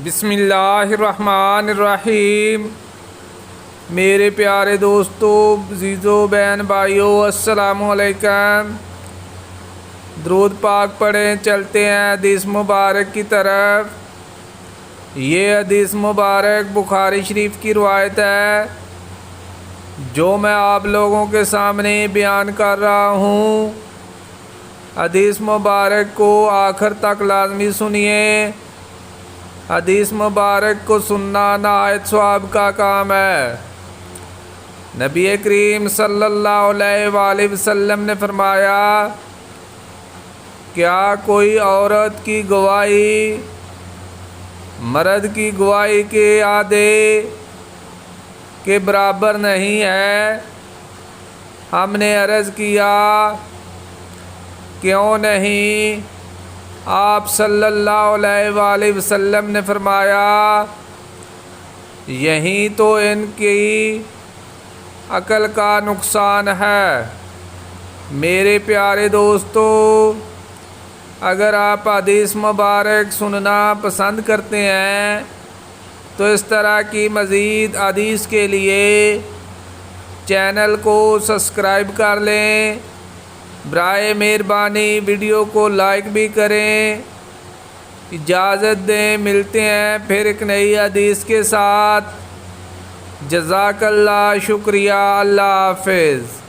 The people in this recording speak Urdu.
بسم اللہ الرحمن الرحیم۔ میرے پیارے دوستو، عزیزو، بہن بھائیو، السلام علیکم۔ درود پاک پڑھیں، چلتے ہیں حدیث مبارک کی طرف۔ یہ حدیث مبارک بخاری شریف کی روایت ہے جو میں آپ لوگوں کے سامنے بیان کر رہا ہوں۔ حدیث مبارک کو آخر تک لازمی سنیے۔ حدیث مبارک کو سننا نہایت ثواب کا کام ہے۔ نبی کریم صلی اللہ علیہ وآلہ وسلم نے فرمایا، کیا کوئی عورت کی گواہی مرد کی گواہی کے آدھے کے برابر نہیں ہے؟ ہم نے عرض کیا، کیوں نہیں؟ آپ صلی اللہ علیہ وآلہ وسلم نے فرمایا، یہی تو ان کی عقل کا نقصان ہے۔ میرے پیارے دوستو، اگر آپ حدیث مبارک سننا پسند کرتے ہیں تو اس طرح کی مزید حدیث کے لیے چینل کو سبسکرائب کر لیں۔ برائے مہربانی ویڈیو کو لائک بھی کریں۔ اجازت دیں، ملتے ہیں پھر ایک نئی حدیث کے ساتھ۔ جزاک اللہ، شکریہ، اللہ حافظ۔